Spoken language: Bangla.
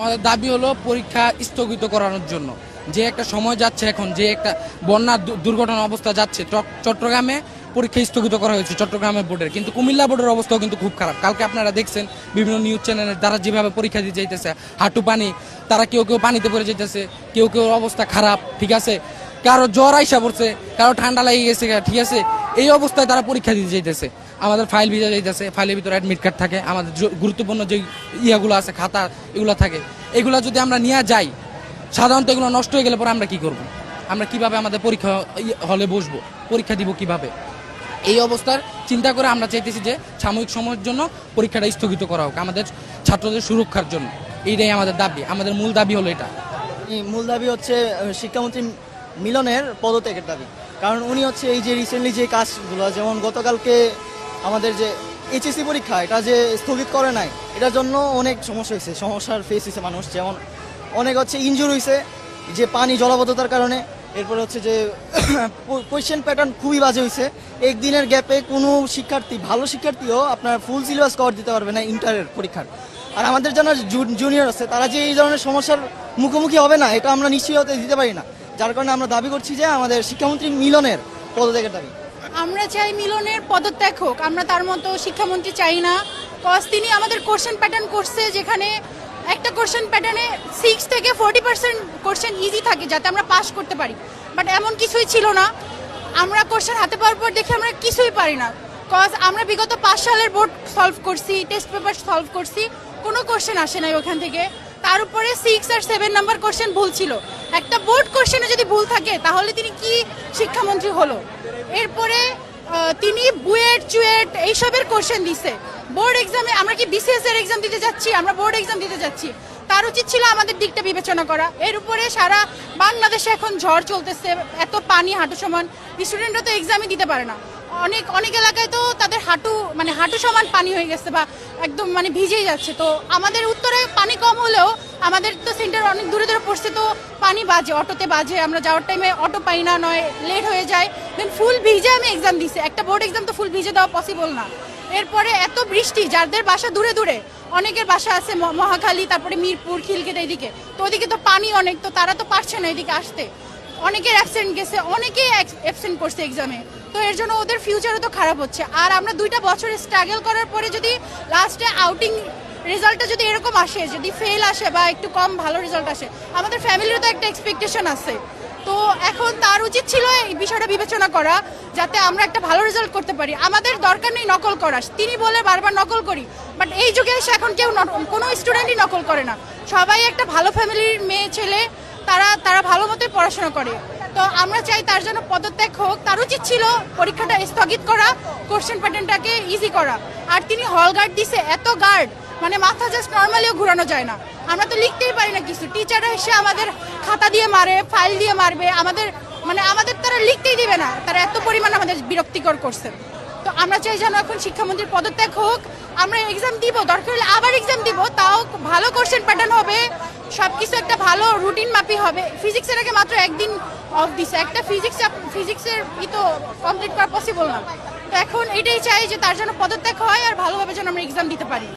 আমাদের দাবি হলো পরীক্ষা স্থগিত করানোর জন্য। যে একটা সময় যাচ্ছে এখন, যে একটা বন্যার দুর্ঘটনা অবস্থা যাচ্ছে, চট্টগ্রামে পরীক্ষা স্থগিত করা হয়েছে চট্টগ্রামের বোর্ডের, কিন্তু কুমিল্লা বোর্ডের অবস্থাও কিন্তু খুব খারাপ। কালকে আপনারা দেখছেন বিভিন্ন নিউজ চ্যানেলের দ্বারা যেভাবে পরীক্ষা দিতে যাইতেছে, হাঁটু পানি, তারা কেউ কেউ পানিতে পড়ে যেতেছে, কেউ কেউ অবস্থা খারাপ, ঠিক আছে, কারো জ্বর আইসা পড়ছে, কারো ঠান্ডা লেগে গেছে, ঠিক আছে, এই অবস্থায় তারা পরীক্ষা দিতে যাইতেছে। আমাদের ফাইল ভিজা যাইতেছে, ফাইলের ভিতরে অ্যাডমিট কার্ড থাকে, আমাদের গুরুত্বপূর্ণ যে ইয়াগুলো আছে, খাতা, এগুলো থাকে। এগুলো যদি আমরা নিয়ে যাই, সাধারণত এগুলো নষ্ট হয়ে গেলে পরে আমরা কি করব? আমরা কিভাবে আমাদের পরীক্ষা হলে বসবো, পরীক্ষা দিব কিভাবে? এই অবস্থার চিন্তা করে আমরা চাইতেছি যে সাময়িক সময়ের জন্য পরীক্ষাটা স্থগিত করা হোক, আমাদের ছাত্রদের সুরক্ষার জন্য। এইটাই আমাদের দাবি, আমাদের মূল দাবি হলো এটা। মূল দাবি হচ্ছে শিক্ষামন্ত্রী মিলনের পদত্যাগের দাবি। কারণ উনি হচ্ছে এই যে রিসেন্টলি যে কাজগুলো, যেমন গতকালকে আমাদের যে এইচএসসি পরীক্ষা, এটা যে স্থগিত করে নাই, এটার জন্য অনেক সমস্যার ফেস হয়েছে মানুষ। যেমন অনেক হচ্ছে ইনজুর হয়েছে যে পানি জলাবদ্ধতার কারণে। এরপরে হচ্ছে যে কোয়েশ্চেন প্যাটার্ন খুবই বাজে হয়েছে। একদিনের গ্যাপে কোনো শিক্ষার্থী, ভালো শিক্ষার্থীও আপনার ফুল সিলেবাস কভার দিতে পারবে না ইন্টারের পরীক্ষার। আর আমাদের যারা জুনিয়র আছে, তারা যে এই ধরনের সমস্যার মুখোমুখি হবে না, এটা আমরা নিশ্চয়ই হতে দিতে পারি না। যার কারণে আমরা দাবি করছি যে আমাদের শিক্ষামন্ত্রী মিলনের পদত্যাগের দাবি। আমরা চাই মিলনের পদত্যাগ হোক। আমরা তার মতো শিক্ষামন্ত্রী চাই না। কজ তিনি আমাদের কোশ্চেন প্যাটার্ন করছে, যেখানে একটা কোশ্চেন প্যাটার্নে 6 থেকে 40% কোশ্চেন ইজি থাকে, যাতে আমরা পাস করতে পারি। বাট এমন কিছুই ছিল না। আমরা কোশ্চেন হাতে পাওয়ার পর দেখে আমরা কিছুই পারি না। কজ আমরা বিগত 5 সালের বোর্ড সলভ করছি, টেস্ট পেপার সলভ করছি, কোনো কোশ্চেন আসে নাই ওখান থেকে। তার উপরে 6 আর 7 নাম্বার কোশ্চেন ভুল ছিল। একটা বোর্ড কোশ্চেনে যদি ভুল থাকে, তাহলে তিনি কি শিক্ষামন্ত্রী হলো? এরপরে তিনি বুয়েট চুয়েট এইসবের কোশ্চেন দিছে বোর্ড এক্সামে। আমরা কি বিসিএস এর এক্সাম দিতে যাচ্ছি? আমরা বোর্ড এক্সাম দিতে যাচ্ছি। তার উচিত ছিল আমাদের দিকটা বিবেচনা করা। এর উপরে সারা বাংলাদেশে এখন ঝড় চলতেছে, এত পানি হাঁটু সমান, স্টুডেন্টরা তো এক্সামই দিতে পারে না। অনেক এলাকায় তো তাদের হাঁটু সমান পানি হয়ে গেছে, বা একদম ভিজেই যাচ্ছে। তো আমাদের উত্তরে পানি কম হলেও আমাদের তো সেন্টার অনেক দূরে দূরে পড়ছে, তো পানি বাজে, অটোতে বাজে, আমরা যাওয়ার টাইমে অটো পাই না, নয় লেট হয়ে যায়। দেন ফুল ভিজে আমি এক্সাম দিছি। একটা বোর্ড এক্সাম তো ফুল ভিজে দেওয়া পসিবল না। এরপরে এত বৃষ্টি, যাদের বাসা দূরে দূরে, অনেকের বাসা আছে মহাখালী, তারপরে মিরপুর, খিলকেট, এইদিকে তো ওদিকে তো পানি অনেক, তো তারা তো পারছে না এদিকে আসতে। অনেকের অ্যাবসেন্ট গেছে, অনেকেই অ্যাবসেন্ট করছে এক্সামে। তো এর জন্য ওদের ফিউচারও তো খারাপ হচ্ছে। আর আমরা 2টা বছর স্ট্রাগল করার পরে যদি লাস্টে আউটিং রেজাল্টটা যদি এরকম আসে, যদি ফেল আসে বা একটু কম ভালো রেজাল্ট আসে, আমাদের ফ্যামিলিরও তো একটা এক্সপেকটেশন আছে। তো এখন তার উচিত ছিল এই বিষয়টা বিবেচনা করা, যাতে আমরা একটা ভালো রেজাল্ট করতে পারি। আমাদের দরকার নেই নকল করা, তিনি বলে বারবার নকল করি, বাট এই যুগে এসে এখন কেউ কোনো স্টুডেন্টই নকল করে না। সবাই একটা ভালো ফ্যামিলির মেয়ে ছেলে, তারা ভালো মতোই পড়াশোনা করে। তো আমরা চাই তার জন্য পদত্যাগ হোক। তার উচিত ছিল পরীক্ষাটা স্থগিত করা, কোশ্চেন প্যাটার্নটাকে ইজি করা। আর তিনি হল গার্ড দিছে, এত গার্ড, মাথা জাস্ট নর্মালিও ঘুরানো যায় না। আমরা তো লিখতেই পারি না কিছু। টিচাররা এসে আমাদের খাতা দিয়ে মারে, ফাইল দিয়ে মারবে, আমাদের তারা লিখতেই দিবে না। তারা এত পরিমাণ আমাদের বিরক্তিকর করছে। তো আমরা চাই যেন এখন শিক্ষামন্ত্রীর পদত্যাগ হোক। আমরা এক্সাম দিব, দরকার হলে আবার এক্সাম দিব, তাও ভালো কোশ্চেন প্যাটার্ন হবে, সবকিছু একটা ভালো রুটিন মাপি হবে। ফিজিক্সের আগে মাত্র একদিন অফ দিছে, একটা ফিজিক্সের তো কমপ্লিট করা পসিবল না। তো এখন এটাই চাই যে তার জন্য পদত্যাগ হয়, আর ভালোভাবে যেন আমরা এক্সাম দিতে পারি।